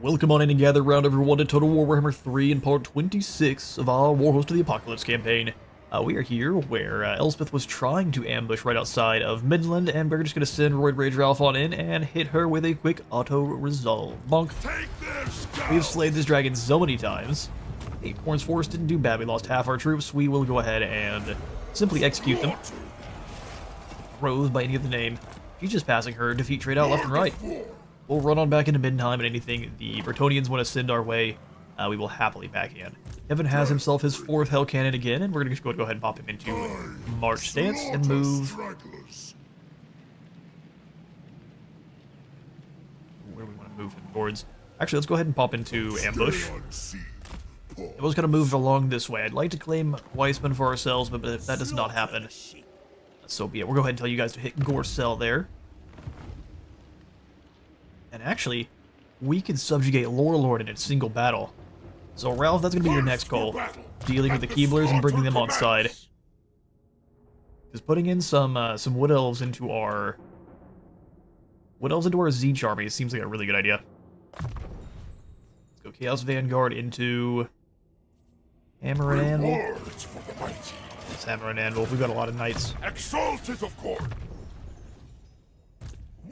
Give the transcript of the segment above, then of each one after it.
welcome on in and gather around everyone to Total War Warhammer 3 in part 26 of our Warhost of the Apocalypse campaign. We are here where Elspeth was trying to ambush right outside of Midland, and we're just going to send Roid Rage Ralph on in and hit her with a quick auto-resolve. Bonk. We've slayed this dragon so many times. Acorn's Force didn't do bad, we lost half our troops. We will go ahead and simply execute them. Rose by any of the name. She's just passing her defeat trade out left and right. We'll run on back into Middenheim, and anything the Bretonnians want to send our way, we will happily backhand. Kevin has himself his 4th Hell Cannon again, and we're going to go ahead and pop him into March stance and move. Where we want to move him towards. Actually, let's go ahead and pop into ambush. I was going to move along this way. I'd like to claim Weissman for ourselves, but if that does not happen, so be it. We'll go ahead and tell you guys to hit Gorcel there. And actually, we can subjugate Lorelord in a single battle. So Ralph, that's going to be your next goal. Dealing with the Keeblers and bringing them on side. Because putting in some Wood Elves into our... Zeech army seems like a really good idea. Let's go Chaos Vanguard into... Hammer and Anvil. It's Hammer and Anvil. We've got a lot of knights. Exalted of court.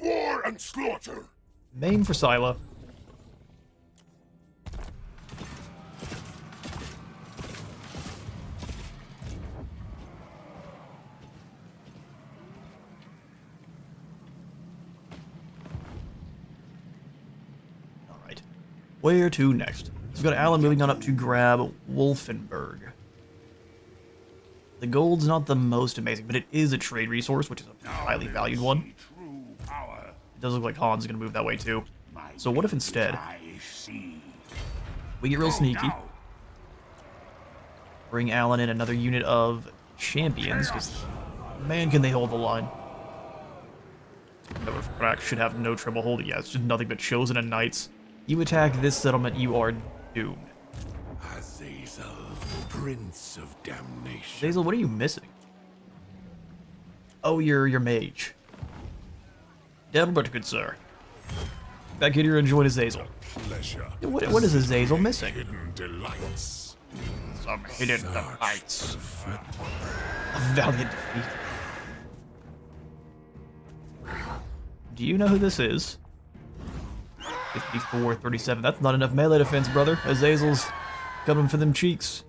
War and slaughter. Main for Scylla. Alright. Where to next? We've got Alan moving on up to grab Wolfenburg. The gold's not the most amazing, but it is a trade resource, which is a highly valued one. It does look like Han's going to move that way too. So what if instead we get real sneaky, bring Alan in another unit of champions, because man can they hold the line. Another crack should have no trouble holding. Yeah, it's just nothing but chosen and knights. You attack this settlement, you are doomed. Azazel, Prince of Damnation. Azazel, what are you missing? Oh, you're your mage. Delbert, good sir. Back here enjoying Azazel. What is Azazel missing? Hidden delights. Some hidden delights. A valiant defeat. Do you know who this is? 54, 37. That's not enough melee defense, brother. Azazel's coming for them cheeks.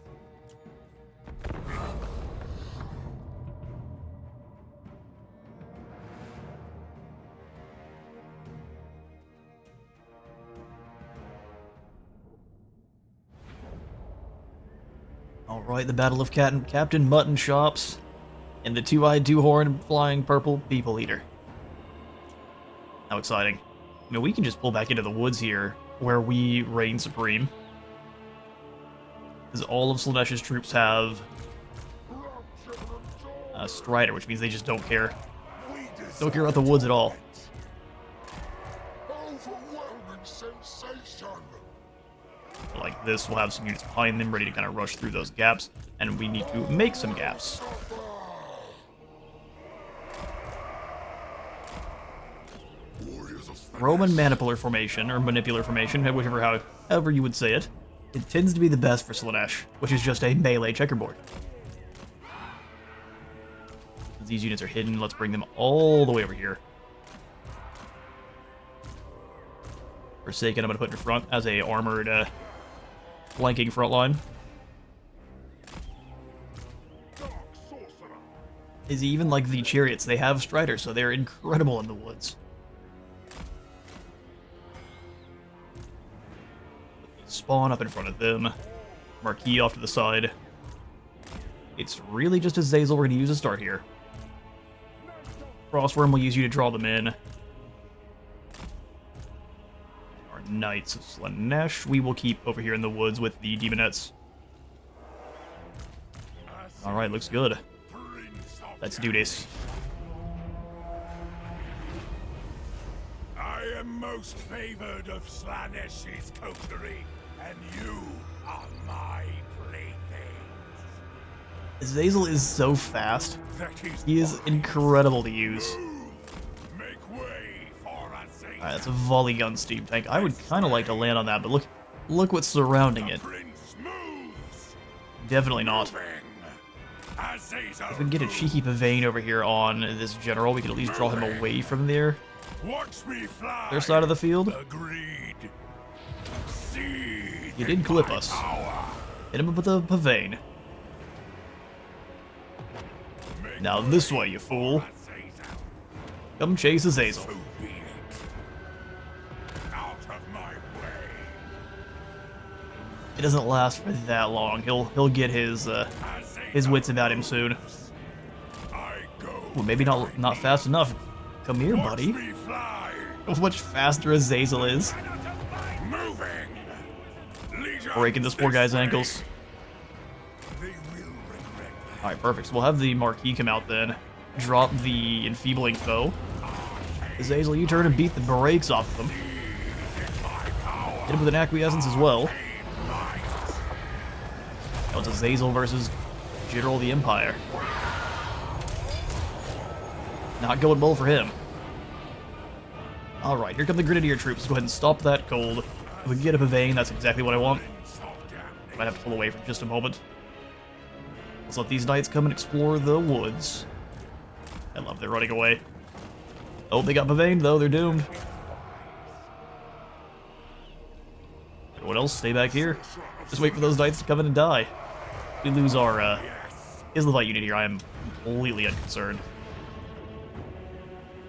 Alright, the Battle of Captain Mutton Shops and the two-eyed, two-horned, flying purple people eater. How exciting. I mean, we can just pull back into the woods here, where we reign supreme. Because all of Slaaneish's troops have a Strider, which means they just don't care. Don't care about the woods at all. Like this, we'll have some units behind them ready to kind of rush through those gaps, and we need to make some gaps. Roman Manipular Formation, or Manipular Formation, however you would say it, it tends to be the best for Slaanesh, which is just a melee checkerboard. As these units are hidden, let's bring them all the way over here. Forsaken, I'm going to put in front as a armored flanking front line. Is even like the chariots, they have Striders, so they're incredible in the woods. Spawn up in front of them. Marquis off to the side. It's really just Azazel we're going to use to start here. Frostworm will use you to draw them in. Our Knights of Slaanesh we will keep over here in the woods with the Demonettes. Alright, looks good. Let's do this. I am most favored of Slaanesh's coterie, and you are my playthings. Azazel is so fast. He is incredible to use. Alright, that's a volley gun steam tank. I would kind of like to land on that, but look what's surrounding it. Definitely not. If we can get a cheeky pavane over here on this general, we could at least draw him away from their side of the field. He did clip us. Hit him with a pavane. Now this way, you fool. Come chase Azazel. It doesn't last for that long. He'll get his wits about him soon. Well, maybe not fast enough. Come here, buddy. How much faster Azazel is. Breaking this poor guy's ankles. Alright, perfect. So we'll have the Marquis come out then. Drop the enfeebling foe. Azazel, you turn and beat the brakes off of him. Hit him with an acquiescence as well. Now it's Azazel versus General of the Empire. Not going well for him. Alright, here come the Grenadier troops. Let's go ahead and stop that cold. If we can get a pavane, that's exactly what I want. Might have to pull away for just a moment. Let's let these knights come and explore the woods. I love they're running away. Oh, they got pavane though, they're doomed. Everyone else, stay back here. Just wait for those knights to come in and die. We lose our Islevite unit here, I am completely unconcerned.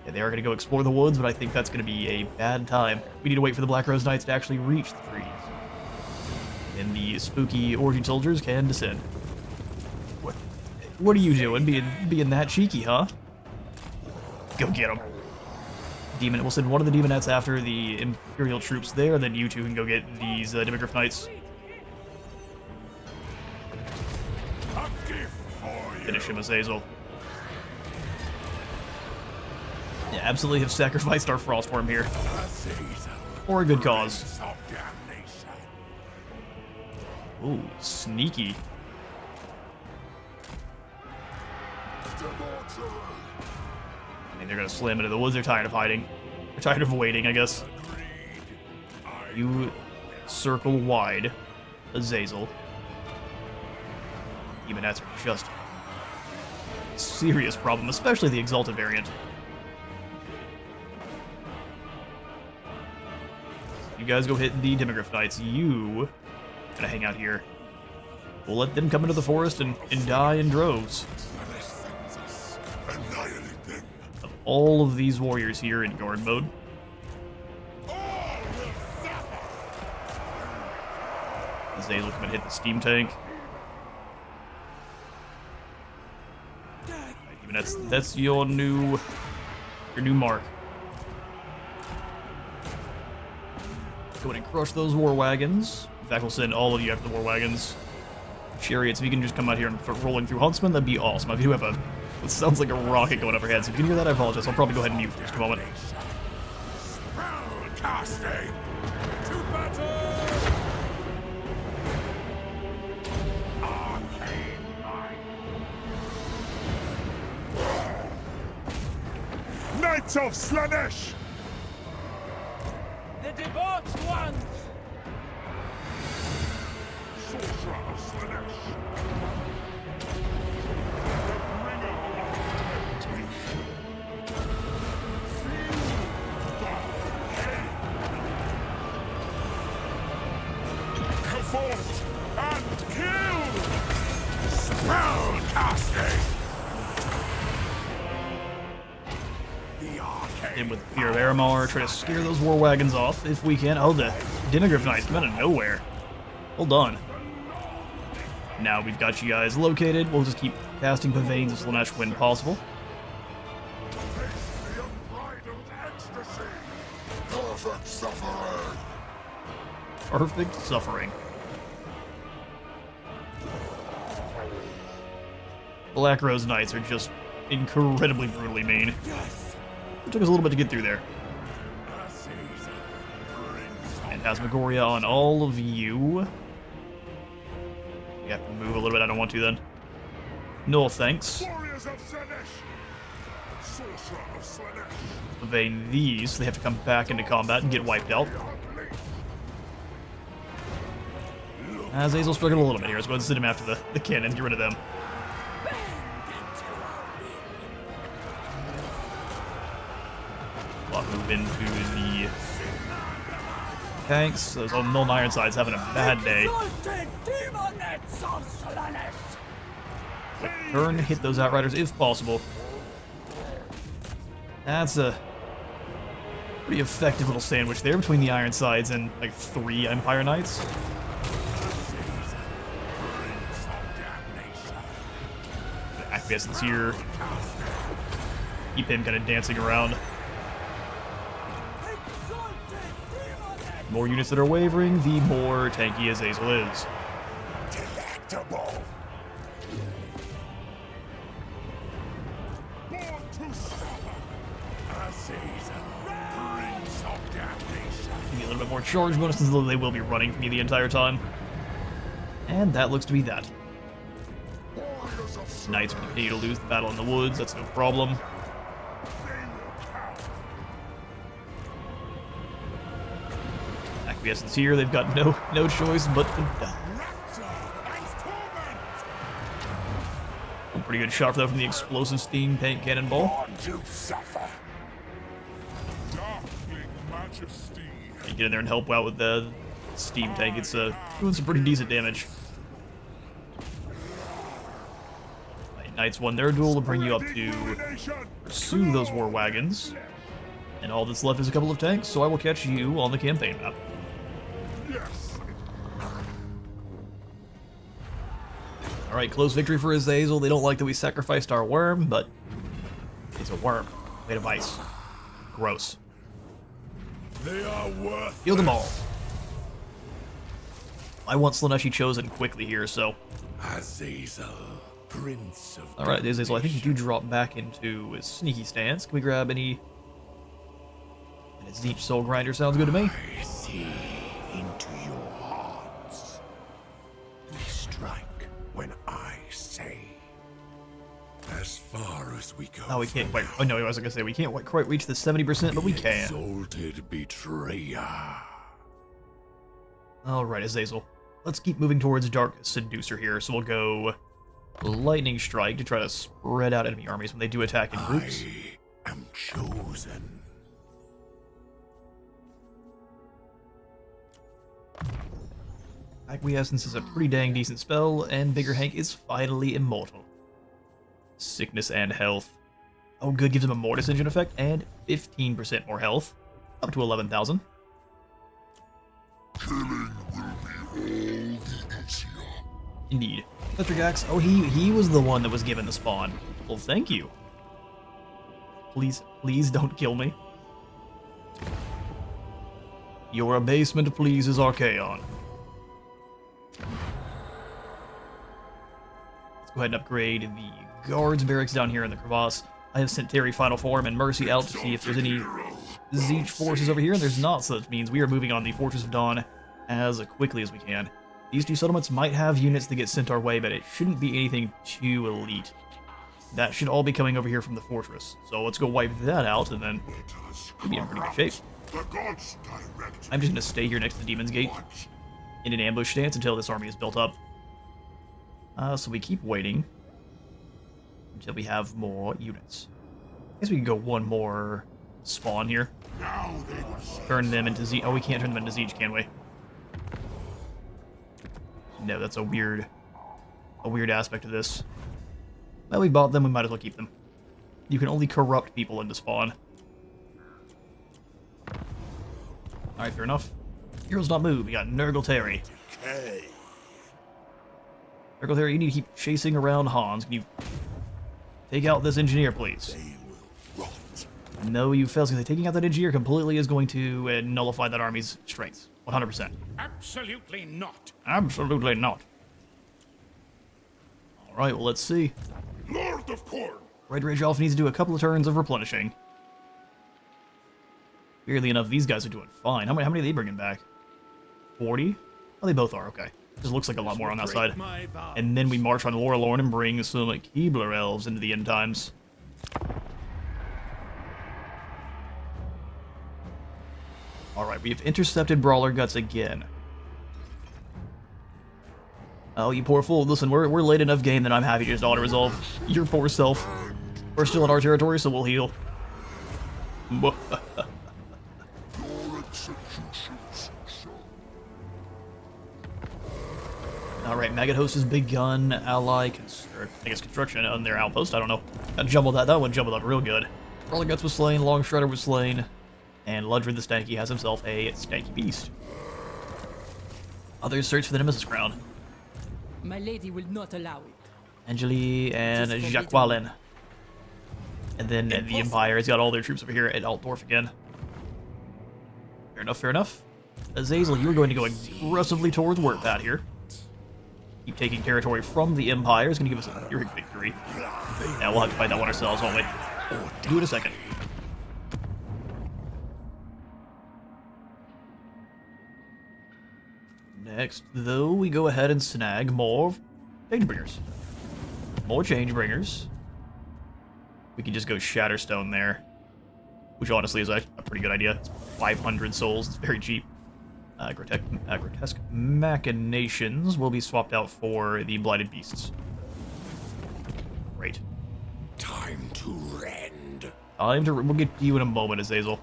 Yeah, they are going to go explore the woods, but I think that's going to be a bad time. We need to wait for the Black Rose Knights to actually reach the trees. And the spooky Orgy soldiers can descend. What are you doing, being that cheeky, huh? Go get them. Demon, we'll send one of the Demonettes after the Imperial troops there, then you two can go get these Demigryph Knights. Finish him, Azazel. Yeah, absolutely have sacrificed our Frostworm here. For a good cause. Ooh, sneaky. I mean, they're gonna slam into the woods. They're tired of hiding. They're tired of waiting, I guess. You circle wide, Azazel. Demonettes are just a serious problem, especially the Exalted variant. You guys go hit the Demigryph Knights. You gonna hang out here. We'll let them come into the forest and die in droves. Of all of these warriors here in guard mode. Azazel come and hit the steam tank. Even that's your new mark. Go ahead and crush those war wagons. In fact, we'll send all of you after the war wagons. Chariots, if you can just come out here and start rolling through Huntsman, that'd be awesome. I do have it sounds like a rocket going overhead, so if you can hear that, I apologize. I'll probably go ahead and mute for just a moment. Knights of Slaanesh! The debauched ones! Sorcerer of Slaanesh! Come forth and kill! Spell casting! In with Fear of Aramar, try to scare those war wagons off if we can. Oh, the Demigryph Knights come out of nowhere. Hold on. Now we've got you guys located. We'll just keep casting pavanes of Slaanesh when possible. Perfect suffering! Perfect suffering. Black Rose Knights are just incredibly brutally mean. It took us a little bit to get through there. Phantasmagoria on all of you. You have to move a little bit. I don't want to then. No thanks. Warriors of Slaanesh! Evade these, so they have to come back into combat and get wiped out. Azazel struggled a little bit here. Let's go ahead and send him after the cannon, get rid of them. We'll move into the tanks. Those old Milne Ironsides having a bad day. Turn, hit those Outriders if possible. That's a pretty effective little sandwich there between the Ironsides and like 3 Empire Knights. Acquiescence here. Keep him kind of dancing around. The more units that are wavering, the more tanky Azazel is. Delectable. Give me a little bit more charge bonuses, though they will be running for me the entire time. And that looks to be that. Knights will continue to lose the battle in the woods, that's no problem. Acquiescence here, they've got no choice but to die. A pretty good shot for that from the explosive steam tank cannonball. You get in there and help out with the steam tank, it's doing some pretty decent damage. Knights won their duel to bring you up to pursue those war wagons. And all that's left is a couple of tanks, so I will catch you on the campaign map. Yes. Alright, close victory for Azazel. They don't like that we sacrificed our worm, but it's a worm made of ice. Gross. They are worth. Kill them all. I want Slaaneshi chosen quickly here, so. Azazel, Prince of. Alright, Azazel, I think you do drop back into a sneaky stance. Can we grab any? And a Zeech Soul Grinder sounds good to me. I see into your hearts. We strike when I say. As far as we go. Oh, we can't quite. Oh no, I was gonna say we can't quite reach the 70%, but we can. Exalted betrayer. Alright, Azazel. Let's keep moving towards Dark Seducer here. So we'll go Lightning Strike to try to spread out enemy armies when they do attack in groups. I am chosen. Acquiescence is a pretty dang decent spell, and Bigger Hank is finally immortal. Sickness and health. Oh good, gives him a Mortis Engine effect, and 15% more health. Up to 11,000. Killing will be all the easier. Indeed. Electric Axe, oh he was the one that was given the spawn. Well, thank you. Please don't kill me. Your abasement pleases Archaon. Let's go ahead and upgrade the guards barracks down here in the crevasse. I have sent Terry Final Form and Mercy out to see if there's any Zeech forces over here, and there's not, so that means we are moving on the Fortress of Dawn as quickly as we can. These two settlements might have units that get sent our way, but it shouldn't be anything too elite. That should all be coming over here from the fortress. So let's go wipe that out, and then we'll be in pretty good shape. I'm just going to stay here next to the Demon's Gate in an ambush stance until this army is built up. So we keep waiting until we have more units. I guess we can go one more spawn here. Turn them into Zeech. Oh, we can't turn them into Zeech, can we? No, that's a weird aspect of this. Well, we bought them, we might as well keep them. You can only corrupt people into spawn. Alright, fair enough. Heroes not move. We got Nurgle Terry. Nurgle Terry, you need to keep chasing around Hans. Can you take out this engineer, please? No, you failed. Taking out that engineer completely is going to nullify that army's strength. 100%. Absolutely not. Absolutely not. Alright, well, let's see. Lord of Corn. Red Rage Elf needs to do a couple of turns of replenishing. Weirdly enough, these guys are doing fine. How many are they bringing back? 40? Oh, they both are, okay. Just looks like a lot more on that side. And then we march on Lorelorn and bring some Keebler elves into the end times. We've intercepted Brawler Guts again. Oh, you poor fool. Listen, we're late enough game that I'm happy to just auto-resolve. Your poor self. We're still in our territory, so we'll heal. Alright, Maggot Host has begun ally, or I guess construction on their outpost, I don't know. That one jumbled up real good. Brawler Guts was slain, Long Strider was slain, and Ludred the Stanky has himself a Stanky Beast. Others search for the Nemesis Crown. My lady will not allow it. Angeli and Jacqueline. And then the Empire has got all their troops over here at Altdorf again. Fair enough, fair enough. Azazel, you are going to go aggressively towards Warpat here. Keep taking territory from the Empire. It's going to give us a Pyrrhic victory. Now we'll have to fight that one ourselves, won't we? Do it in a second. Next, though, we go ahead and snag more Changebringers. More Changebringers. We can just go Shatterstone there, which honestly is a pretty good idea. It's 500 souls, it's very cheap. Grotesque Machinations will be swapped out for the Blighted Beasts. Great. Time to rend. We'll get to you in a moment, Azazel.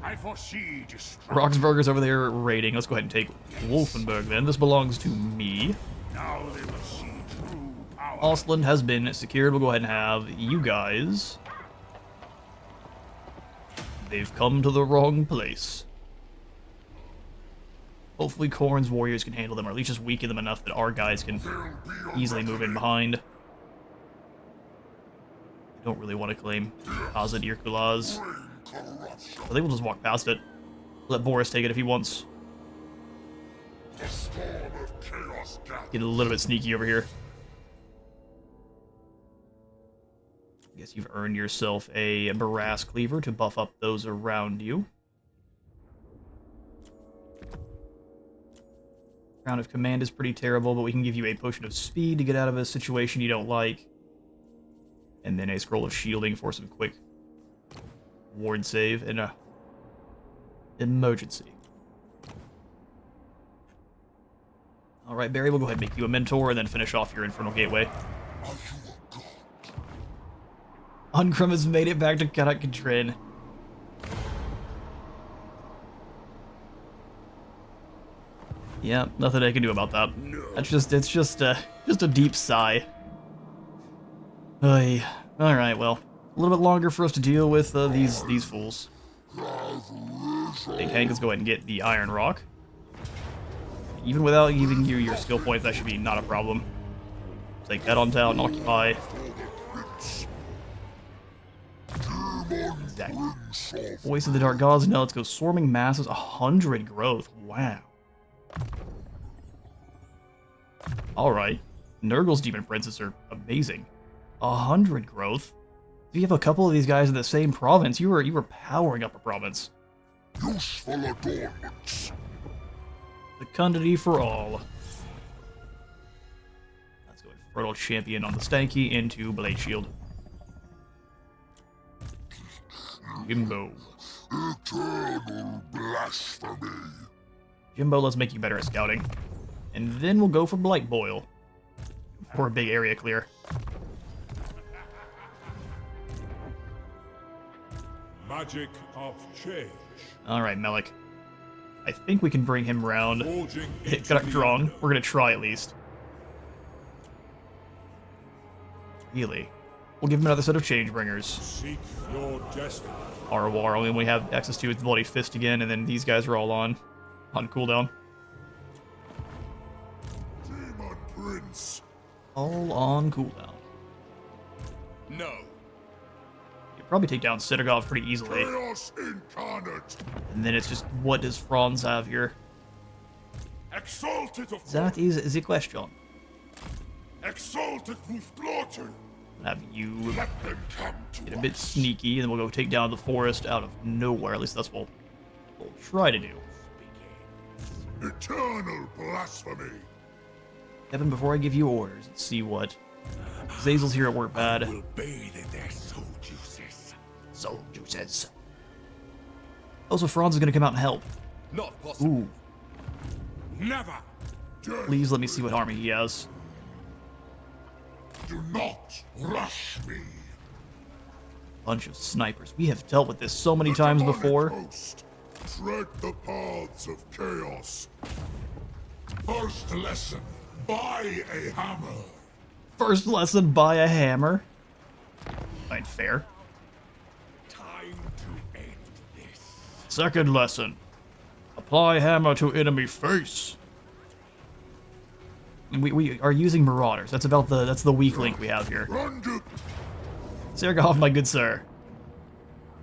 I foresee destruction. Roxburger's over there raiding. Let's go ahead and take Wolfenburg then. This belongs to me. Now they will see true power. Ostland has been secured. We'll go ahead and have you guys. They've come to the wrong place. Hopefully Khorne's warriors can handle them, or at least just weaken them enough that our guys can easily move in behind. I don't really want to claim Khazad Irkulaz. I think we'll just walk past it. Let Boris take it if he wants. Get a little bit sneaky over here. I guess you've earned yourself a Barass Cleaver to buff up those around you. Crown of Command is pretty terrible, but we can give you a Potion of Speed to get out of a situation you don't like. And then a Scroll of Shielding for some quick ward save and a emergency. Alright, Barry, we'll go ahead and make you a mentor and then finish off your Infernal Gateway. Uncrum has made it back to Karak Katrin. Yeah, nothing I can do about that. It's just a deep sigh. Oy. Alright, well, a little bit longer for us to deal with these fools. Big Hank, let's go ahead and get the Iron Rock. Even without giving you your skill points, that should be not a problem. Take that on down and occupy. Exactly. Voice of the Dark Gods. Now let's go Swarming Masses. 100 growth. Wow. Alright. Nurgle's Demon Princes are amazing. 100 growth. If you have a couple of these guys in the same province, you were powering up a province. Useful adornments. Fecundity for all. Let's go Fertile Champion on the Stanky into Blade Shield. Jimbo. Eternal blasphemy. Jimbo, let's make you better at scouting. And then we'll go for Blight Boil. For a big area clear. Magic of change. Alright, Melik. I think we can bring him round. Hit Drawn. We're gonna try at least. Really? We'll give him another set of Changebringers. Seek your destiny. Arwar, only we have access to with Bloody Fist again, and then these guys are all on cooldown. Demon Prince. All on cooldown. No. You probably take down Cittergoth pretty easily. Chaos incarnate. And then it's just, what does Franz have here? Exalted of That is the question. Exalted with slaughter. Have you Let them come to get a bit us. sneaky, and then we'll go take down the forest out of nowhere. At least that's what we'll try to do. Eternal blasphemy. Kevin, before I give you orders, let's see what Zazel's here at work bad. Will bathe in their soul juices. Soul juices. Also, Franz is going to come out and help. Not possible. Ooh, Never. please let me see what army he has. Do not rush me. Bunch of snipers. We have dealt with this so many times Demonic before. host, tread the paths of chaos. First lesson, buy a hammer. First lesson, buy a hammer. Right, fair. Time to end this. Second lesson, apply hammer to enemy face. We are using marauders. That's the weak link we have here. Run to Sergov, my good sir.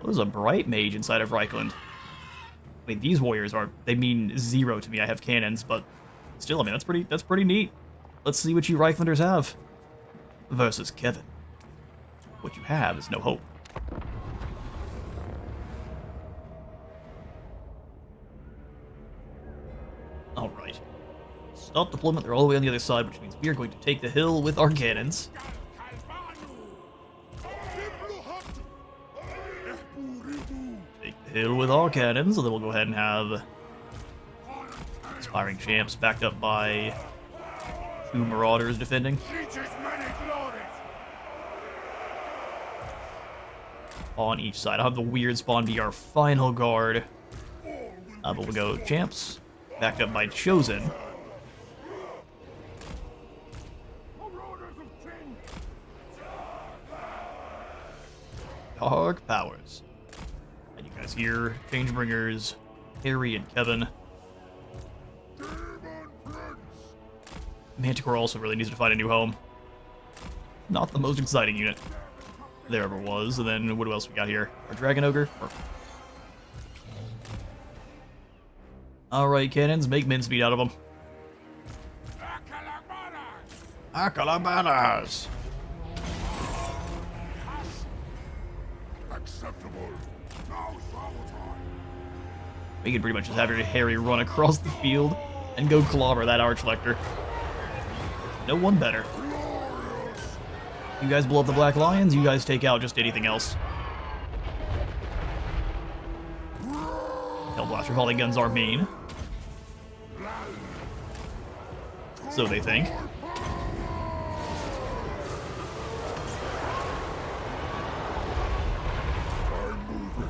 Oh, there's a bright mage inside of Reichland. I mean, these warriors they mean zero to me. I have cannons, but still, I mean, that's pretty neat. Let's see what you Reichlanders have. Versus Kevin. What you have is no hope. Alright. Stop deployment, they're all the way on the other side, which means we are going to take the hill with our cannons. Take the hill with our cannons, and then we'll go ahead and have Aspiring Champs backed up by 2 Marauders defending. On each side. I'll have the weird spawn be our final guard. But we'll go Champs, backed up by Chosen. Dark Powers. And you guys here, Changebringers, Harry and Kevin. Manticore also really needs to find a new home. Not the most exciting unit there ever was. And then what else we got here? Our Dragon Ogre. Alright, cannons, make mincemeat out of them. Akalabanas! acceptable. Now's our time. We can pretty much just have Harry run across the field and go clobber that Archlector. No one better. You guys blow up the Black Lions, you guys take out just anything else. Hellblaster volley guns are mean. So they think.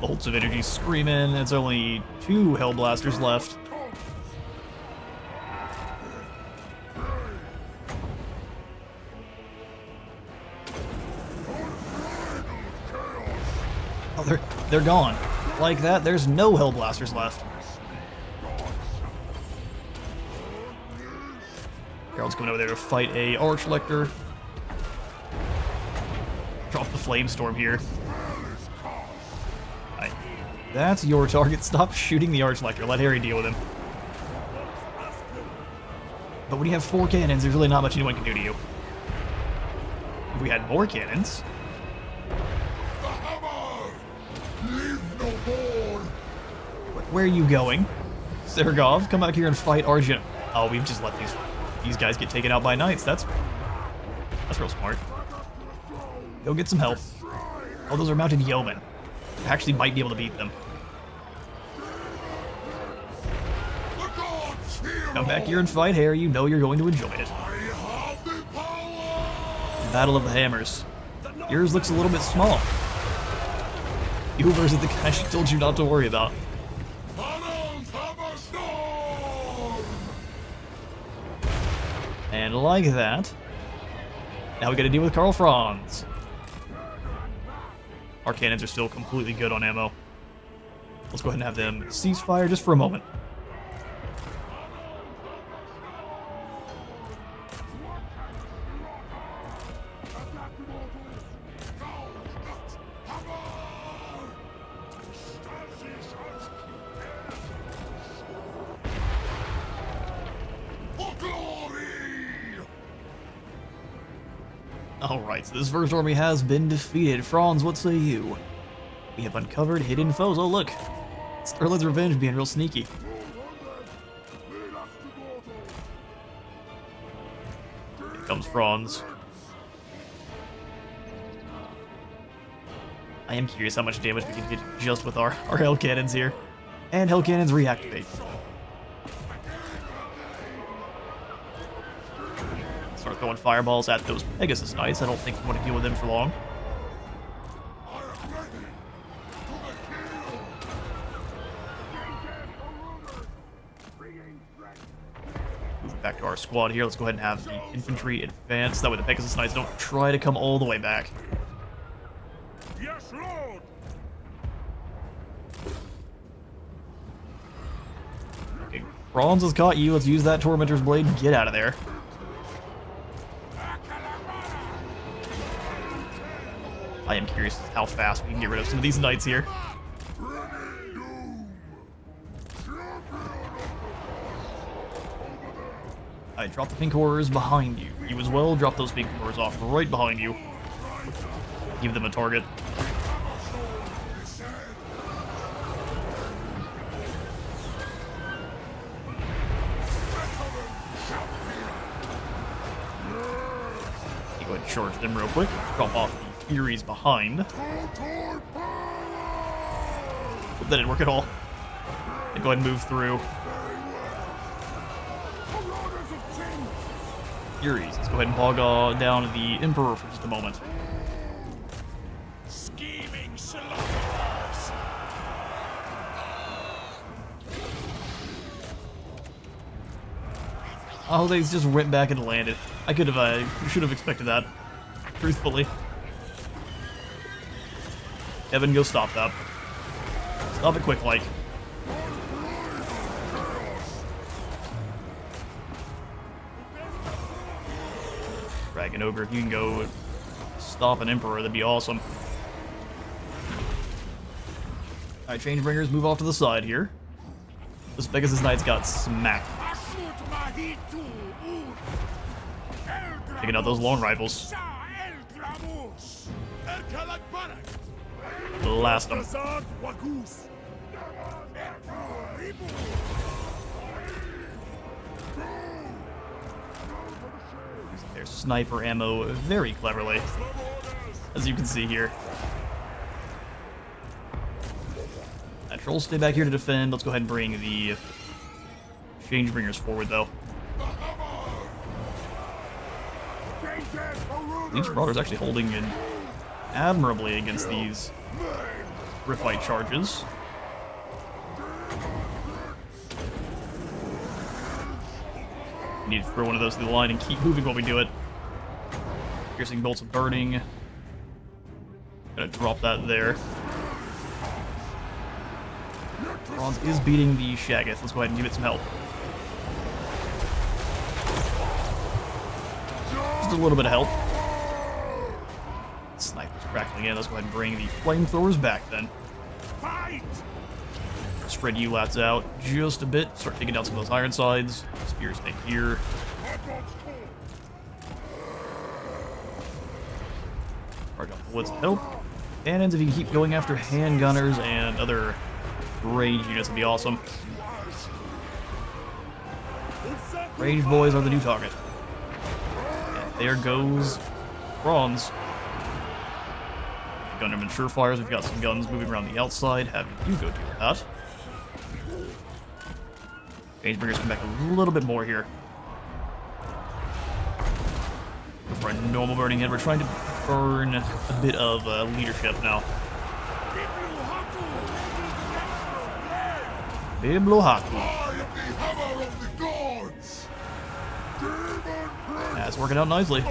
Bolts of energy screaming. It's only 2 Hellblasters left. Oh, they're gone. Like that, there's no Hellblasters left. Harold's coming over there to fight a Archlector. Drop the Flamestorm here. Right. That's your target. Stop shooting the Archlector. Let Harry deal with him. But when you have 4 cannons, there's really not much anyone can do to you. If we had more cannons... Where are you going? Sergov, come out here and fight Arjun. Oh, we've just let these guys get taken out by knights. That's real smart. Go get some help. Oh, those are mounted yeomen. Actually might be able to beat them. Come back here and fight Harry. You know you're going to enjoy it. Battle of the Hammers. Yours looks a little bit small. You versus the guy she told you not to worry about. And like that, now we gotta deal with Karl Franz. Our cannons are still completely good on ammo. Let's go ahead and have them cease fire just for a moment. Alright, so this first army has been defeated. Franz, what say you? We have uncovered hidden foes. Oh, look. Sterling's Revenge being real sneaky. Here comes Franz. I am curious how much damage we can get just with our Hell Cannons here. And Hell Cannons reactivate. Start throwing fireballs at those Pegasus Knights. I don't think we want to deal with them for long. Moving back to our squad here. Let's go ahead and have the infantry advance. That way the Pegasus Knights don't try to come all the way back. Yes, Lord! Okay, Bronze has caught you. Let's use that Tormentor's Blade. Get out of there. I am curious how fast we can get rid of some of these knights here. I drop the pink horrors behind you. You as well, drop those pink horrors off right behind you. Give them a target. You go ahead and charge them real quick. Drop off the Furies behind. That didn't work at all. Then go ahead and move through. Furies. Let's go ahead and bog down the Emperor for just a moment. Scheming Chillhop! Oh, they just went back and landed. I could have, should have expected that. Truthfully. Evan, go stop that. Stop it quick, like. Dragon Ogre, if you can go stop an Emperor, that'd be awesome. Alright, Changebringers, move off to the side here. This Pegasus Knight's got smacked. Taking out those long rifles. Blast them. There's sniper ammo very cleverly, as you can see here. Trolls stay back here to defend. Let's go ahead and bring the Changebringers forward, though. Leech Marauder's actually holding in admirably against these Riftite charges. We need to throw one of those through the line and keep moving while we do it. Piercing bolts of burning. Gonna drop that there. Bronze is beating the Shaggoth. Let's go ahead and give it some help. Just a little bit of help. Sniper's crackling in. Let's go ahead and bring the flamethrowers back then. Spread you lats out just a bit. Start taking down some of those Ironsides. Spears stay here. Charge up the woods to help. Cannons, if you can keep going after handgunners and other range units, would be awesome. Range boys are the new target. And there goes Bronze. Gunnerman Surefires, we've got some guns moving around the outside. Have you go deal with that. Changebringers come back a little bit more here. For a normal burning head, we're trying to burn a bit of leadership now. Biblohaku. That's working out nicely.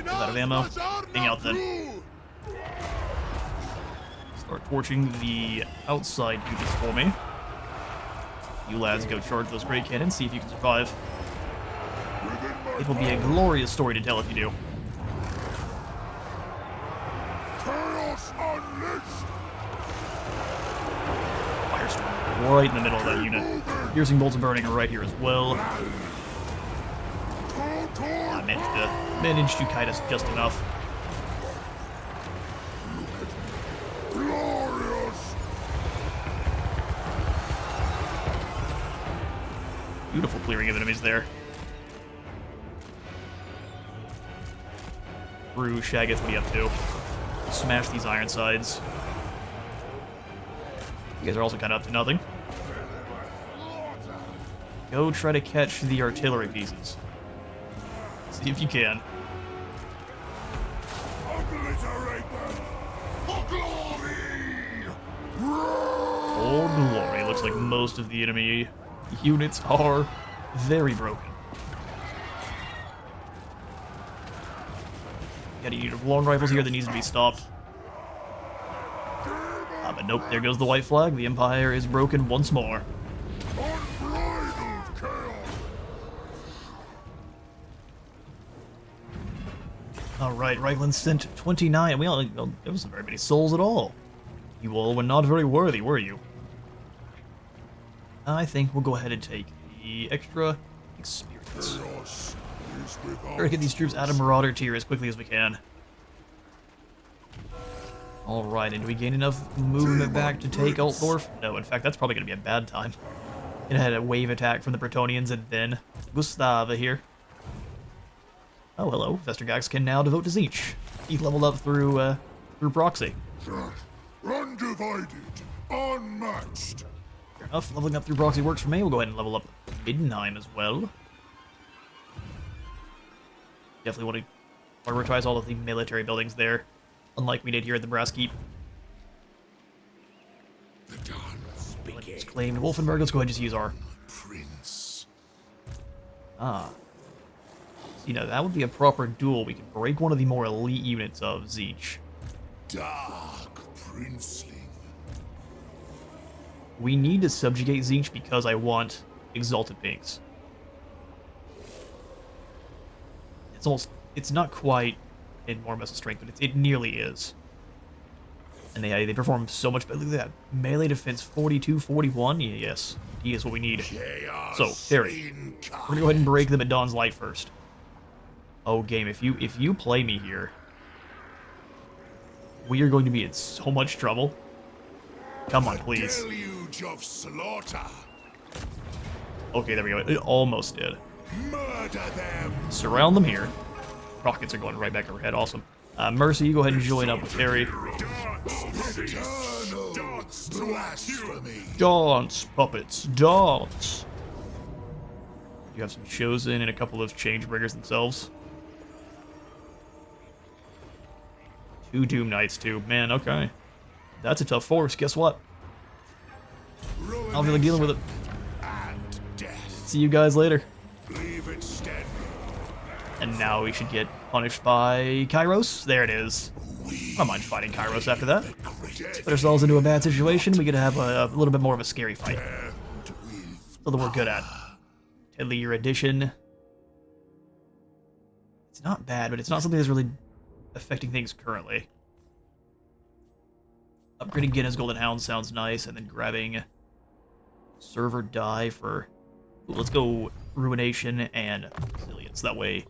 Out of ammo. Hang out then. Start torching the outside units for me. You lads go charge those great cannons, see if you can survive. It will be a glorious story to tell if you do. Firestorm right in the middle of that unit. Piercing bolts of burning are right here as well. I managed to kite us just enough. Beautiful clearing of enemies there. Brew, Shaggoth, what are you up to? Smash these Ironsides. You guys are also kind of up to nothing. go try to catch the artillery pieces. See if you can. Obliterate them for glory! Oh, glory. Looks like most of the enemy units are very broken. Got a unit of long rifles here that needs to be stopped. But nope, there goes the white flag. The Empire is broken once more. Unbridled chaos! Alright, Reichland sent 29. We only, well, there wasn't very many souls at all. You all were not very worthy, were you? I think we'll go ahead and take the extra experience. Chaos is with Try to get these troops out of Marauder tier as quickly as we can. Alright, and do we gain enough movement back to take Altdorf? No, in fact, that's probably going to be a bad time. It had a wave attack from the Bretonnians and then Gustava here. Oh, hello. Vestergax can now devote to Tzeentch. He leveled up through proxy. undivided, unmatched. Fair enough. Leveling up through proxy works for me. We'll go ahead and level up Middenheim as well. Definitely want to prioritize all of the military buildings there, unlike we did here at the Brass Keep. The dance begins. It's claimed Wolfenberg. Let's go ahead and just use our... Prince. Ah. You know, that would be a proper duel. We could break one of the more elite units of Tzeentch. Dark princeling. We need to subjugate Tzeentch because I want Exalted Pinks. It's almost... It's not quite in more muscle strength, but it nearly is. And they perform so much better. Look at that. Melee defense 42, 41. Yeah, yes. He is what we need. Chaos So, Terry, we're gonna go ahead and break them at Dawn's Light first. Oh, game, if you play me here, we are going to be in so much trouble. Come on, please. Deluge of slaughter. Okay, there we go. It almost did. Murder them. Surround them here. Rockets are going right back overhead. Awesome. Mercy, you go ahead and join up with Terry. Eternal blasphemy. Dance, puppets, dance. You have some Chosen and a couple of Changebringers themselves. 2 Doom Knights, too. Man, okay. That's a tough force. Guess what? I'll be dealing with it. And death. See you guys later. Leave it steady. And now we should get punished by Kairos. There it is. I don't mind fighting Kairos after that. Put ourselves into a bad situation. We get to have a little bit more of a scary fight. Something we're good at. Deadlier Edition. It's not bad, but it's not something that's really affecting things currently. Upgrading Guinness Golden Hound sounds nice, and then grabbing Server Die for... Ooh, let's go Ruination and Resilience. That way,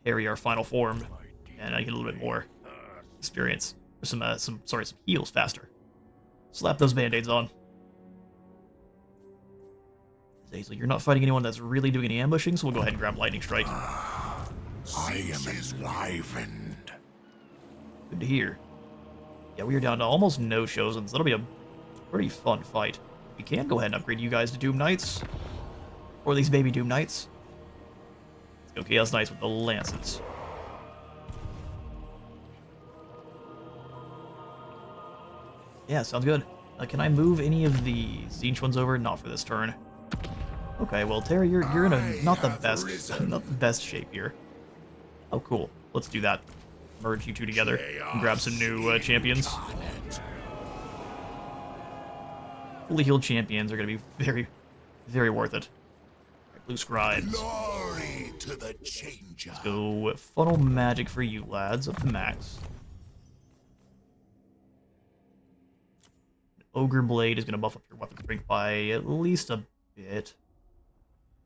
Harry, our final form, and I get a little bit more experience. Or some heals faster. Slap those band-aids on. Hazel, you're not fighting anyone that's really doing any ambushing, so we'll go ahead and grab Lightning Strike. I am enlivened. Good to hear. Yeah, we are down to almost no Chosens. That'll be a pretty fun fight. We can go ahead and upgrade you guys to Doom Knights. Or these baby Doom Knights. Let's go Chaos Knights with the Lances. Yeah, sounds good. Can I move any of the Tzeentch ones over? Not for this turn. Okay, well, Terry, you're in a not the best shape here. Oh, cool. Let's do that. Merge you two together and grab some new champions. Fully healed champions are going to be very, very worth it. Blue Scribes. Glory to the changer. Let's go funnel magic for you lads up to max. Ogre Blade is going to buff up your weapon strength by at least a bit.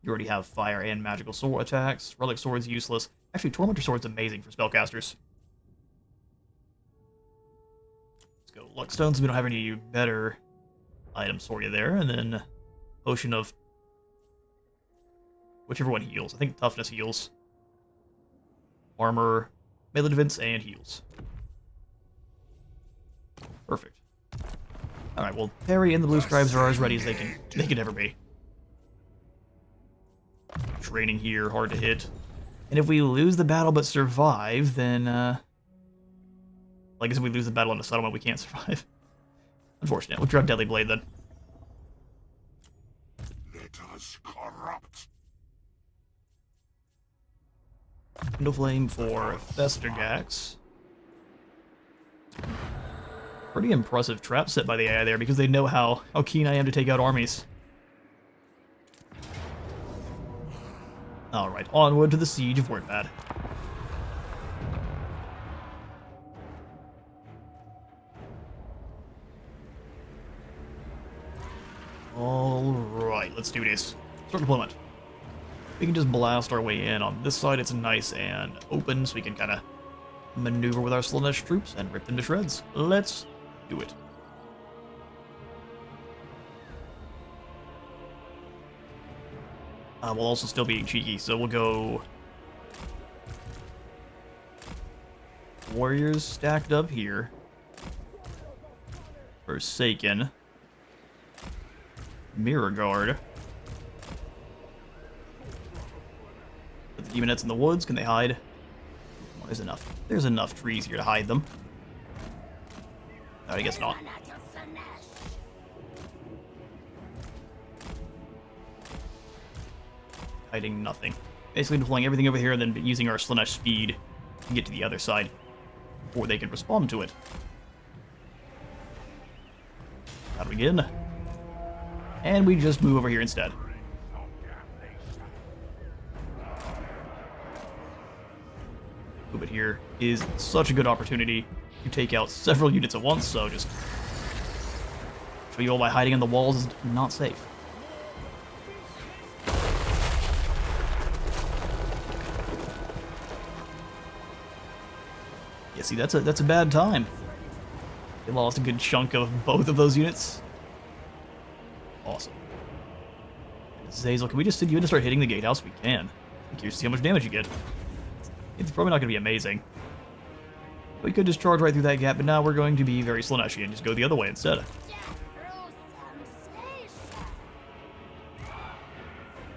You already have fire and magical sword attacks. Relic Sword's useless. Actually, Tormentor Sword's amazing for spellcasters. Let's go Luck Stones. We don't have any better items for you there. And then Potion of... whichever one heals. I think Toughness heals. Armor, melee defense, and heals. Perfect. Alright, well, Terry and the Blue Scribes are as ready as they can ever be. draining here, hard to hit. And if we lose the battle but survive, then, I guess if we lose the battle in the settlement, we can't survive. Unfortunate. We'll drop Deadly Blade then. Let us corrupt. Kindle Flame for Festergax. Pretty impressive trap set by the AI there because they know how keen I am to take out armies. Alright, onward to the Siege of Wordpad. Alright, let's do this. Start deployment. We can just blast our way in. On this side, it's nice and open, so we can kind of maneuver with our Slaanesh troops and rip them to shreds. Let's do it. We'll also still be cheeky, so we'll go warriors stacked up here. Forsaken. Mirror Guard. Put the demonettes in the woods. Can they hide? Well, there's enough. There's enough trees here to hide them. No, I guess not. Hiding nothing. Basically deploying everything over here and then using our Slaanesh speed to get to the other side before they can respond to it. How do we get in? And we just move over here instead. Movement here is such a good opportunity to take out several units at once, so just show you all why hiding in the walls is not safe. Yeah, see, that's a bad time. They lost a good chunk of both of those units. Awesome. Zazel, can we just send you in to start hitting the gatehouse? We can. I'm curious to see how much damage you get. It's probably not going to be amazing. We could just charge right through that gap, but now we're going to be very Slaanesh and just go the other way instead.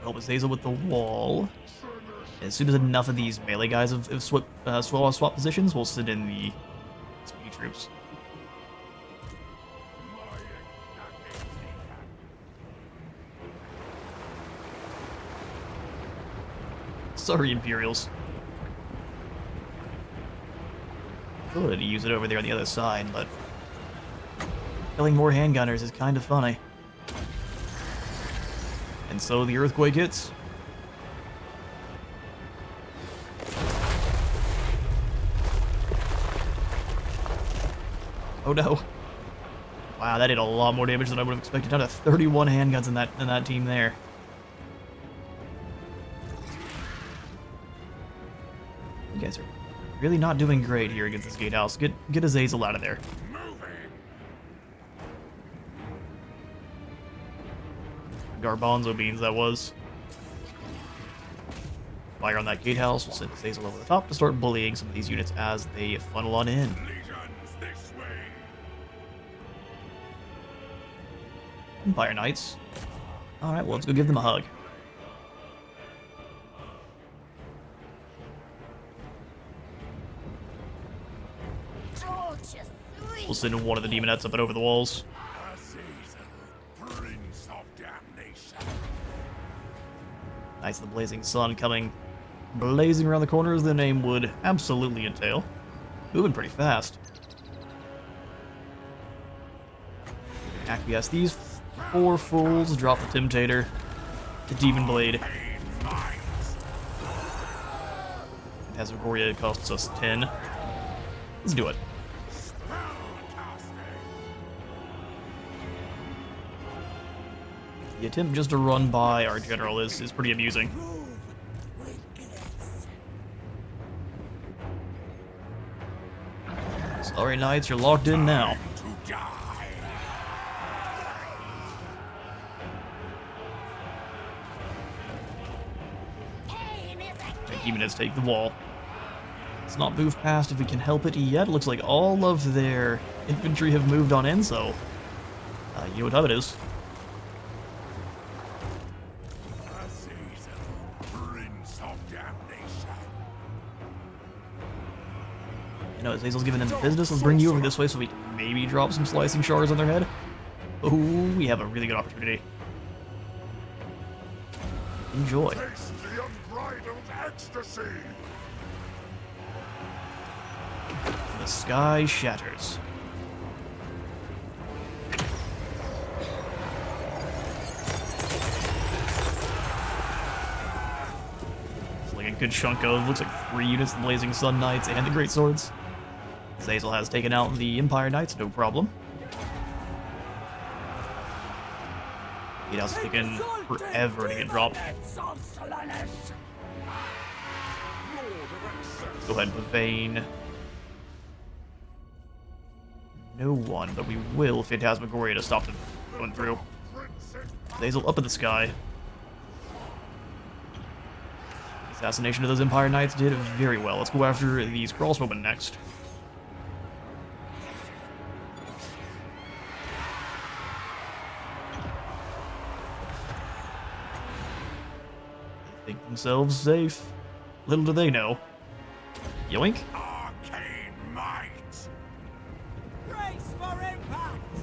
Help Zazel with the wall. As soon as enough of these melee guys have swap positions, we'll send in the speedy troops. Sorry, Imperials. Could use it over there on the other side, but killing more handgunners is kind of funny. And so the earthquake hits. Oh no. Wow, that did a lot more damage than I would have expected. Down to 31 handguns in that team there. You guys are really not doing great here against this gatehouse. Get Azazel out of there. Garbanzo beans, that was. Fire on that gatehouse. We'll send Azazel over the top to start bullying some of these units as they funnel on in. Empire Knights. Alright, well, let's go give them a hug. We'll send one of the demonettes up and over the walls. Nice, the blazing sun coming blazing around the corners, the name would absolutely entail. Moving pretty fast. Acquiesce these 4 fools, drop the Temptator, the Demon Blade. Asgardia costs us 10. Let's do it. The attempt just to run by our general is pretty amusing. Sorry, Knights, you're locked in now. Demonists take the wall. Let's not move past if we can help it yet. Looks like all of their infantry have moved on in, so you know what time it is. damnation. You know, Azazel's giving them the business. Let's bring you over this way so we can maybe drop some slicing shards on their head. Oh, we have a really good opportunity. Enjoy. Taste the unbridled ecstasy. The sky shatters. It's like a good chunk of, looks like 3 units, the Blazing Sun Knights and the Great Swords. Zazel has taken out the Empire Knights, no problem. It has taken forever to get dropped. Go ahead and Pavane. No one, but we will Phantasmagoria to stop them going through. Zazel up in the sky. Assassination of those Empire Knights did very well. Let's go after these crossbowmen next. They think themselves safe. Little do they know. Yoink. Arcane might. Brace for impact!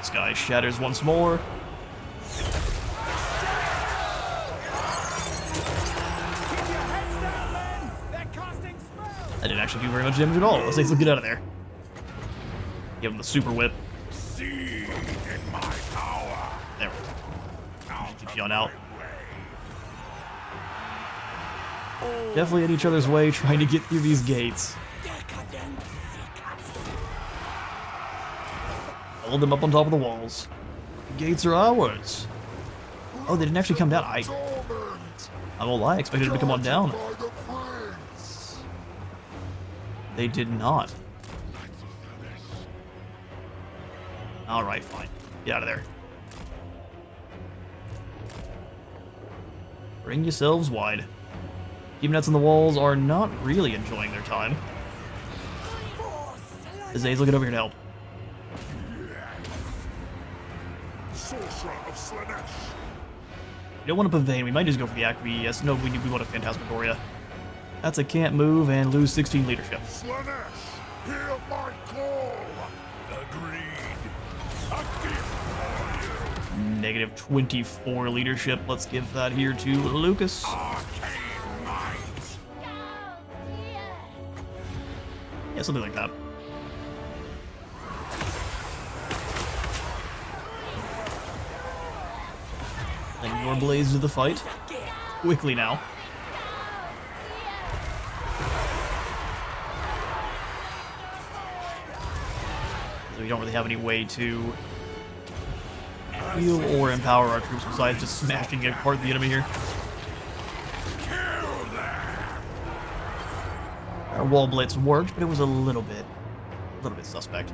Sky shatters once more. Keep your heads down, men! They're casting spells! That didn't actually do very much damage at all. Let's get out of there. Give him the super whip. Seed in my power. There. Keep you on out. Definitely at each other's way, trying to get through these gates. Hold them up on top of the walls. The gates are ours. Oh, they didn't actually come down. I won't lie, I expected them to come on down. They did not. Alright, fine. Get out of there. Bring yourselves wide. Demonites on the walls are not really enjoying their time. Azazel, get over here to help. Sorcerer of Slanesh. We don't want to Pavane, we might just go for the Acquiesce. No, we want a Phantasmagoria. That's a can't move and lose 16 leadership. Slanesh, hear my call. Agreed. A gift for you. Negative 24 leadership. Let's give that here to Lucas. Arcane might. Yeah, something like that. And your blaze to the fight. Quickly now. So we don't really have any way to heal or empower our troops besides just smashing apart the enemy here. Kill them. Our wall blitz worked, but it was a little bit suspect.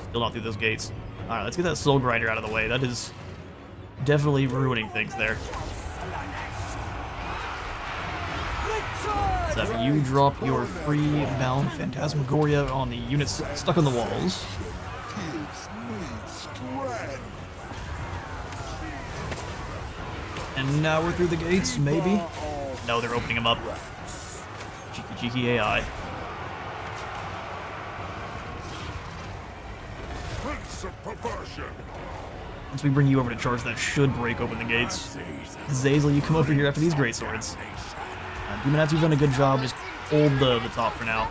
Still not through those gates. Alright, let's get that soul grinder out of the way. That is definitely ruining things there. Let's have you drop your free bound Phantasmagoria on the units stuck on the walls. Gives me strength. And now we're through the gates, maybe? No, they're opening them up. Cheeky AI. Prince of perversion. Once we bring you over to charge, that should break open the gates. Zazel, you come over here after these great swords. Demonats, done a good job. Just hold the top for now.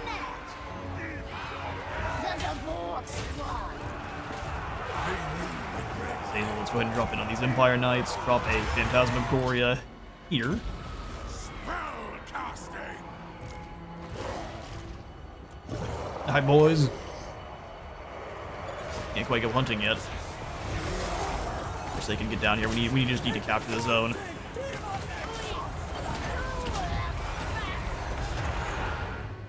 Zazel, let's go ahead and drop in on these Empire Knights. Drop a Phantasmagoria here. Spell casting. Hi, boys. Can't quite go hunting yet. Wish they can get down here. We just need to capture the zone.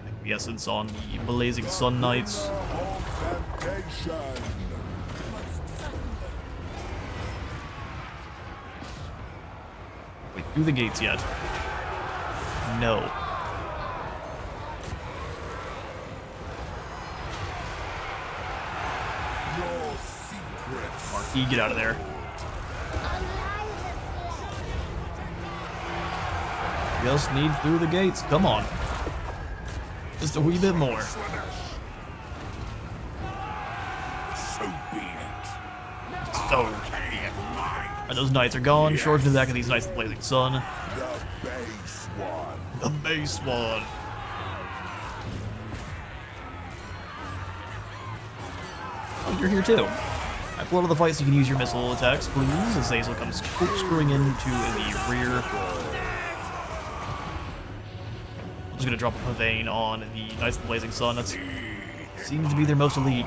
Acquiescence on the Blazing Sun Knights. Wait, through the gates yet? No. Marquis, get out of there. Just need through the gates. Come on. Just a wee bit more. So be it. So, Okay, mine. and those knights are gone. Charge to the back of these knights of the Blazing Sun. The base one. The base one. Oh, you're here too. I pull out of the fight so you can use your missile attacks, please. Azazel comes screwing into the rear. I'm just gonna drop a Pavane on the Knights of the Blazing Sun. That seems to be their most elite.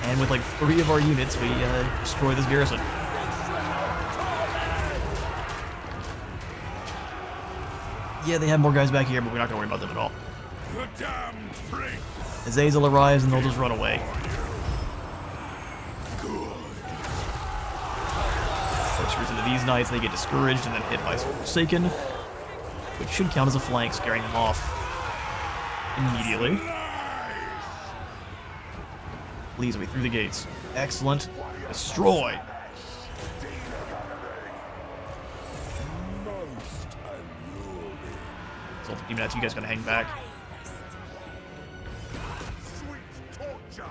And with like 3 of our units, we destroy this garrison. Yeah, they have more guys back here, but we're not gonna worry about them at all. The damned prick. Azazel arrives and they'll just run away. First reason to these knights, they get discouraged and then hit by Forsaken, which should count as a flank, scaring them off immediately. Leads away through the gates. Excellent. Destroy. Assault Demon Knights, you guys gonna hang back. Sweet torture.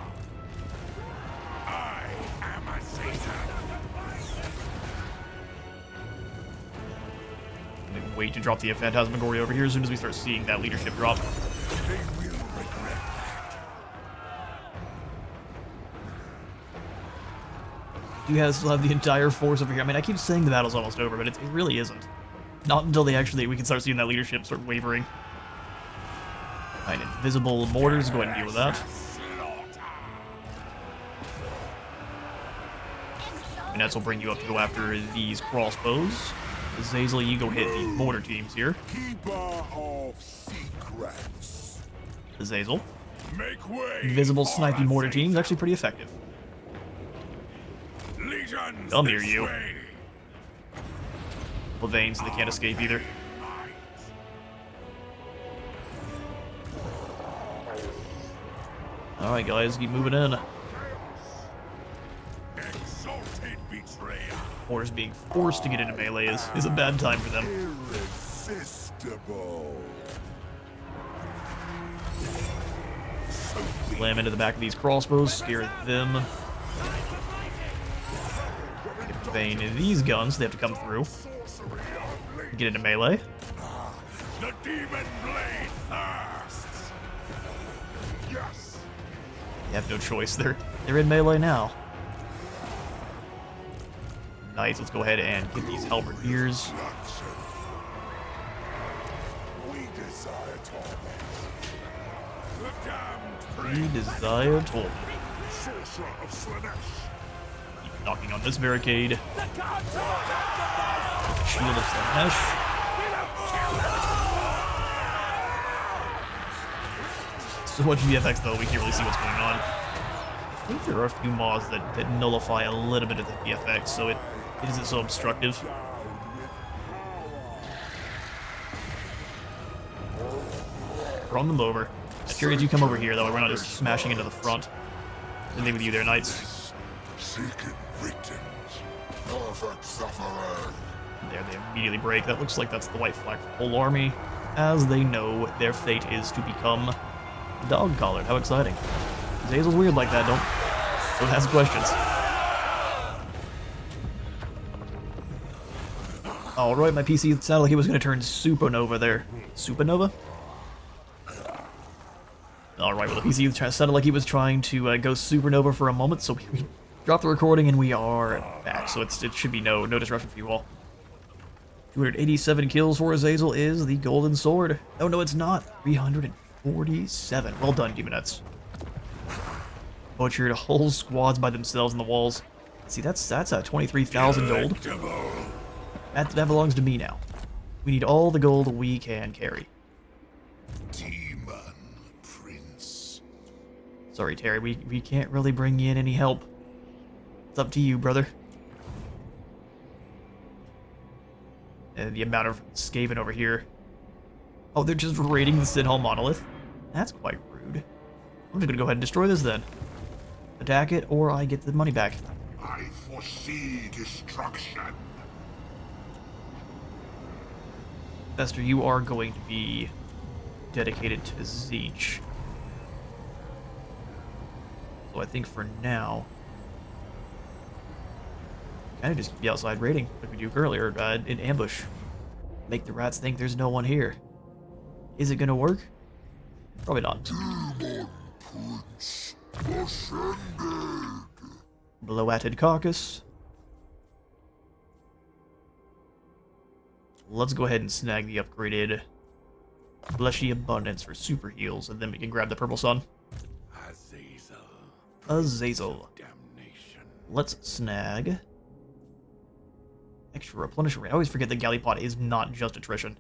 I am a Satan. Wait to drop the Phantasmagoria over here as soon as we start seeing that leadership drop. They will regret. You guys still have the entire force over here. I mean, I keep saying the battle's almost over, but it really isn't. Not until we can start seeing that leadership start wavering. Alright, invisible mortars, go ahead and deal with that. Minets will bring you up to go after these crossbows. Azazel, you go hit the mortar teams here. Keeper of secrets. Azazel. Make way. Invisible for sniping mortar Satan. teams, actually pretty effective. Legions Come here, this you. way. Veins, so they can't escape either. Alright guys, keep moving in. Exalted betrayer. Mortars being forced to get into melee is a bad time for them. Irresistible. Slam into the back of these crossbows, scare them. Vein these guns, they have to come through. Get into melee. The demon blade thirsts. Yes. You have no choice. They're in melee now. Nice. Let's go ahead and get these halberdiers. We desire torment. The damned We desire torment. sorcerer of Slanesh. Keep knocking on this barricade. Shield of Slanesh. So much VFX though, we can't really see what's going on. I think there are a few mods that nullify a little bit of the VFX, so it isn't so obstructive. Run them over. I'm curious you come over here, though. We're not just smashing into the front. Anything with you there, knights. Seeking victims. Perfect sufferer. There, they immediately break. That looks like that's the white flag for the whole army, as they know their fate is to become dog-collared. How exciting. Azazel's weird like that, don't ask questions. Alright, my PC sounded like he was going to turn supernova there. Supernova? Alright, well the PC sounded like he was trying to go supernova for a moment, so we dropped the recording and we are back. So it should be no disruption for you all. 287 kills for Azazel is the golden sword. Oh no, it's not. 347. Well done, Demonettes. Butchered whole squads by themselves in the walls. See, that's 23,000 gold. That belongs to me now. We need all the gold we can carry. Demon Prince. Sorry, Terry, we can't really bring you in any help. It's up to you, brother. And the amount of Skaven over here. Oh, they're just raiding the Sid Hall monolith? That's quite rude. I'm just gonna go ahead and destroy this then. Attack it, or I get the money back. I foresee destruction. Fester, you are going to be dedicated to Zeech. So I think for now, kind of just keep the outside raiding like we do currently, or in ambush. Make the rats think there's no one here. Is it gonna work? Probably not. Bloated carcass. Let's go ahead and snag the upgraded Fleshy Abundance for super heals, and then we can grab the Purple Sun. Azazel. Let's snag extra replenishment. I always forget that Gallipot is not just attrition.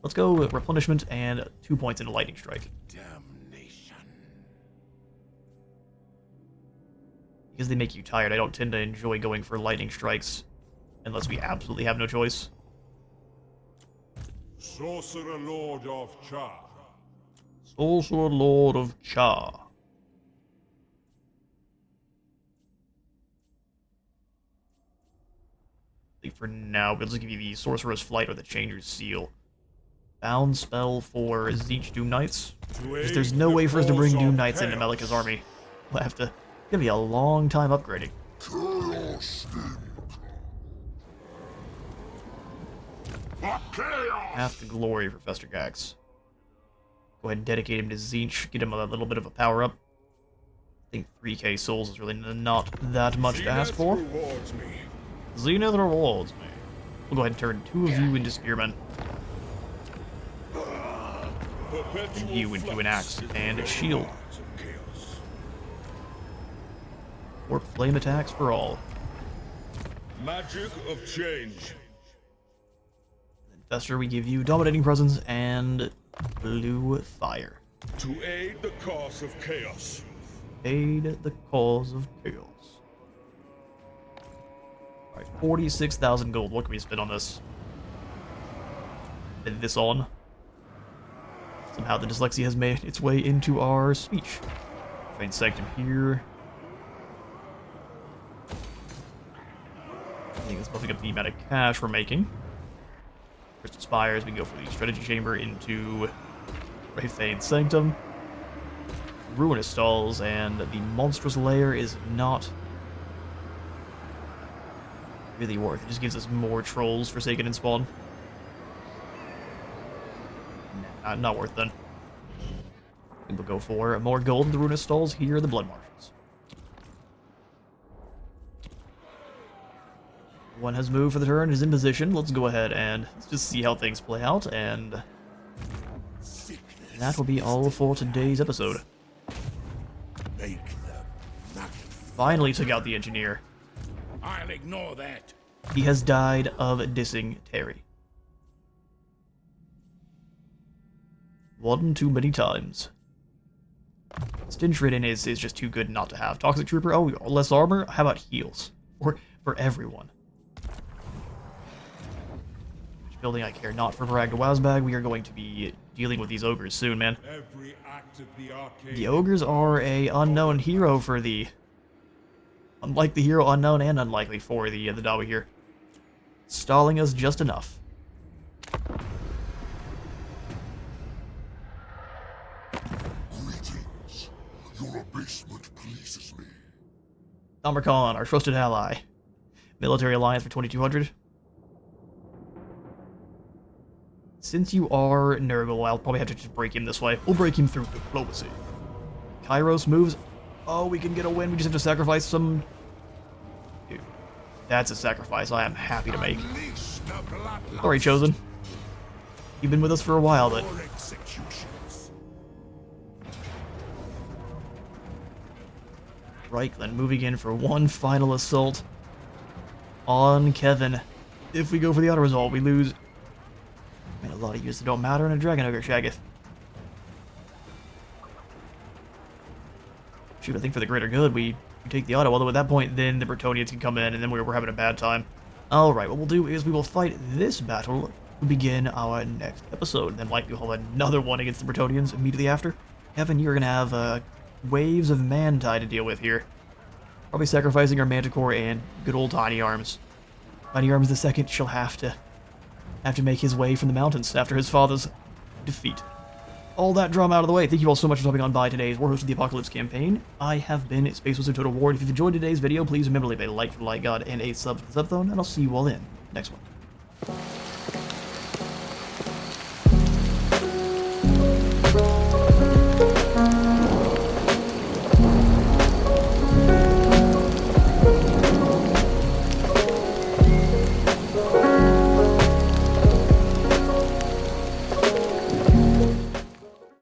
Let's go with replenishment and 2 points into Lightning Strike. Damnation. Because they make you tired, I don't tend to enjoy going for Lightning Strikes unless we absolutely have no choice. Sorcerer Lord of Cha. Sorcerer Lord of Cha. I think for now, we'll just give you the Sorcerer's Flight or the Changer's Seal. Bound spell for Zeech Doom Knights. Because there's no way for us to bring Doom Knights into Melika's army. We'll have to... It's gonna be a long time upgrading. Half the glory for Festergax. Go ahead and dedicate him to Zeech, get him a little bit of a power up. I think 3k souls is really not that much to ask for. Zenith rewards me. We'll go ahead and turn 2 of you into spearmen. And you into an axe and a shield. Warp flame attacks for all. Magic of change. Then Fester, we give you dominating presence and blue fire. To aid the cause of chaos. Aid the cause of chaos. Alright, 46,000 gold. What can we spend on this? Spend this on. Somehow the dyslexia has made its way into our speech. Feign Sanctum here. I think it's buffing up the amount of cash we're making. Crystal Spires, we can go for the Strategy Chamber into Feign Sanctum. Ruinous Stalls, and the Monstrous Lair is not really worth it. It just gives us more trolls Forsaken and Spawn. Nah, not worth then. We'll go for more gold in the Ruinous Stalls. Here are the Blood Marshes. One has moved for the turn, is in position. Let's go ahead and let's just see how things play out, and that will be all for today's episode. Make them nothing. Finally took out the engineer. I'll ignore that. He has died of dysentery. One too many times. Stench Ridden is just too good not to have. Toxic Trooper, oh, less armor? How about heals? For everyone. Which building I care not for Bragg to Wazbag. We are going to be dealing with these ogres soon, man. Every act of the arcade. The ogres are a unknown hero for the... Unlike the hero, unknown and unlikely for the Dawi here. Stalling us just enough. Greetings. Your abasement pleases me. Archaon, our trusted ally. Military alliance for 2200. Since you are Nurgle, I'll probably have to just break him this way. We'll break him through diplomacy. Kairos moves. Oh, we can get a win. We just have to sacrifice some... Dude, that's a sacrifice I am happy to make. Sorry, Chosen. You've been with us for a while, but... Reichland moving in for one final assault on Kevin. If we go for the auto resolve, we lose. Man, a lot of units that don't matter in a Dragon Ogre Shaggoth. Shoot, I think for the greater good, we take the auto, although at that point, then the Bretonnians can come in, and then we're having a bad time. Alright, what we'll do is we will fight this battle to begin our next episode, then likely we'll have another one against the Bretonnians immediately after. Kevin, you're going to have waves of Manti to deal with here. Probably sacrificing our Manticore and good old Tiny Arms. Tiny Arms the second, she'll have to have to make his way from the mountains after his father's defeat. All that drama out of the way, thank you all so much for stopping on by today's Warhost of the Apocalypse campaign. I have been Space Wizard Total War, and if you've enjoyed today's video, please remember to leave a like for the Light God and a sub for the Subzone, and I'll see you all in next one.